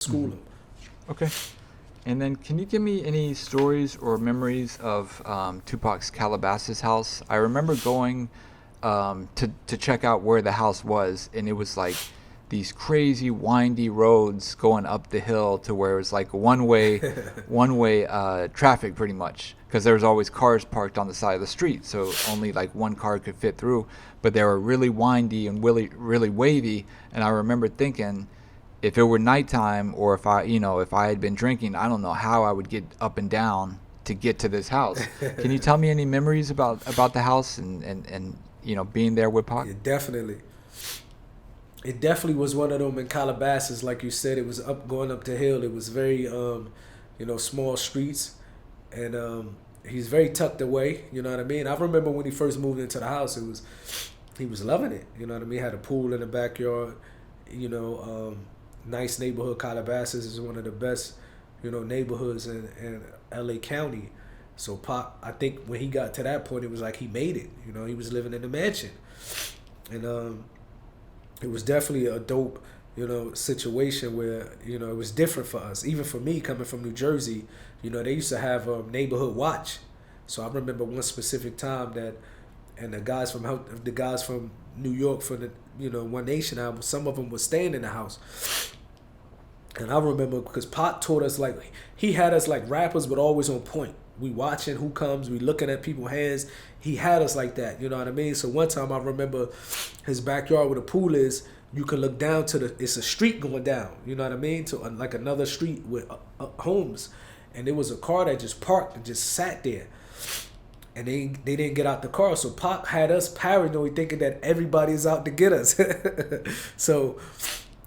school him. Okay. And then can you give me any stories or memories of Tupac's Calabasas house? I remember going to check out where the house was, and it was like these crazy windy roads going up the hill to where it was like one way traffic pretty much, because there was always cars parked on the side of the street, so only like one car could fit through. But they were really windy and really wavy, and I remember thinking, if it were nighttime or if I had been drinking, I don't know how I would get up and down to get to this house. Can you tell me any memories about the house and being there with Pac? Yeah, definitely. It definitely was one of them in Calabasas, like you said. It was going up the hill. It was very, small streets, and he's very tucked away. You know what I mean? I remember when he first moved into the house, he was loving it. You know what I mean? Had a pool in the backyard. Nice neighborhood. Calabasas is one of the best, neighborhoods in L.A. County. So Pop, I think when he got to that point, it was like he made it. He was living in the mansion, and it was definitely a dope, situation where it was different for us. Even for me, coming from New Jersey, they used to have a neighborhood watch. So I remember one specific time and the guys from New York for the One Nation album, some of them were staying in the house. And I remember because Pop taught us, like, he had us like rappers, but always on point. We watching who comes, we looking at people's hands. He had us like that, you know what I mean? So one time I remember his backyard where the pool is, you can look down it's a street going down, you know what I mean? To like another street with homes. And there was a car that just parked and just sat there. And they didn't get out the car. So Pac had us paranoid thinking that everybody's out to get us. So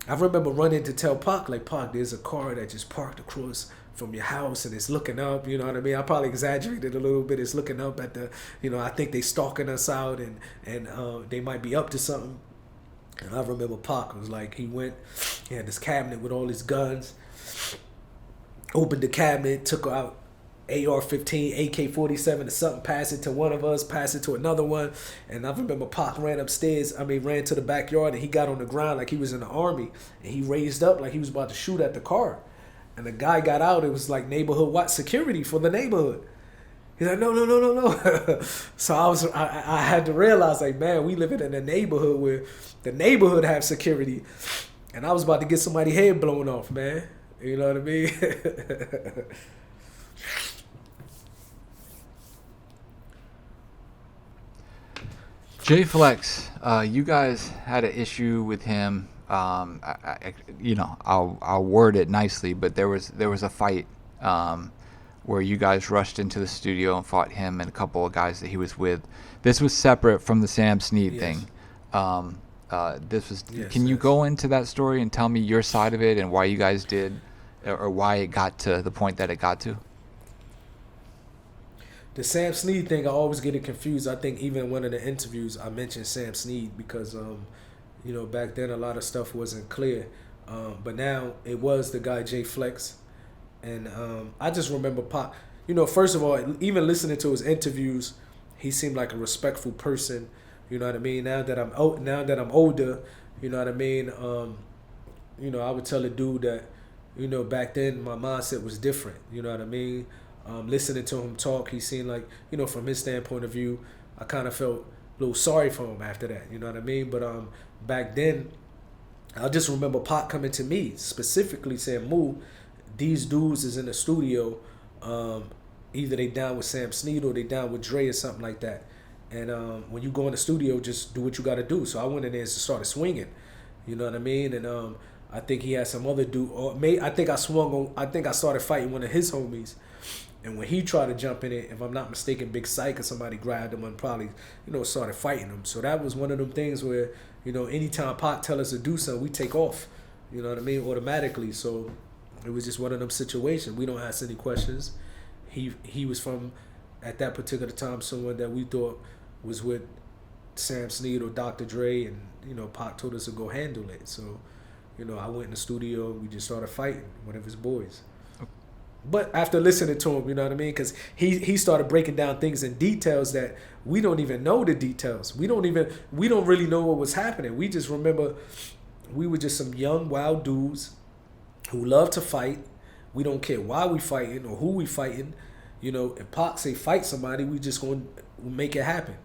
I remember running to tell Pac, like, Pac, there's a car that just parked across from your house and it's looking up, you know what I mean? I probably exaggerated a little bit. It's looking up at the, I think they stalking us out and they might be up to something. And I remember Pac was like, he had this cabinet with all his guns, opened the cabinet, took out AR-15, AK-47 or something, passed it to one of us, passed it to another one. And I remember Pac ran to the backyard, and he got on the ground like he was in the army. And he raised up like he was about to shoot at the car. And the guy got out. It was like neighborhood watch security for the neighborhood. He's like, no. So I had to realize, like, man, we living in a neighborhood where the neighborhood have security. And I was about to get somebody's head blown off, man. You know what I mean? J-Flexx, you guys had an issue with him. I'll word it nicely, but there was a fight where you guys rushed into the studio and fought him and a couple of guys that he was with. This was separate from the Sam Snead thing. Can you go into that story and tell me your side of it and why you guys did, or why it got to the point that it got to? The Sam Snead thing, I always get it confused. I think even in one of the interviews, I mentioned Sam Snead because, back then a lot of stuff wasn't clear. But now it was the guy J-Flexx. And I just remember Pop, first of all, even listening to his interviews, he seemed like a respectful person. You know what I mean? Now that I'm older, you know what I mean? I would tell a dude that, back then my mindset was different. You know what I mean? Listening to him talk, he seemed like, from his standpoint of view, I kind of felt a little sorry for him after that. You know what I mean? But back then, I just remember Pac coming to me specifically saying, "Moo, these dudes is in the studio. Either they down with Sam Snead or they down with Dre or something like that. And when you go in the studio, just do what you got to do." So I went in there and started swinging. You know what I mean? And I think he had some other dude. I think I started fighting one of his homies. And when he tried to jump in it, if I'm not mistaken, Big Psych or somebody grabbed him and probably, started fighting him. So that was one of them things where, anytime Pac tell us to do something, we take off. You know what I mean? Automatically. So it was just one of them situations. We don't ask any questions. He was from, at that particular time, someone that we thought was with Sam Snead or Dr. Dre, and, Pac told us to go handle it. So, I went in the studio and we just started fighting, one of his boys. But after listening to him, you know what I mean? Because he started breaking down things in details that we don't even know the details. We don't really know what was happening. We just remember we were just some young, wild dudes who love to fight. We don't care why we fighting or who we fighting. You know, if Pac say fight somebody, we just gonna make it happen.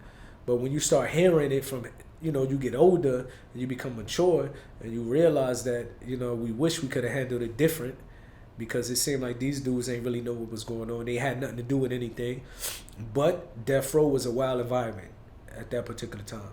But when you start hearing it from, you know, you get older and you become mature and you realize that, you know, we wish we could have handled it different, because it seemed like these dudes ain't really know what was going on. They had nothing to do with anything. But Death Row was a wild environment at that particular time.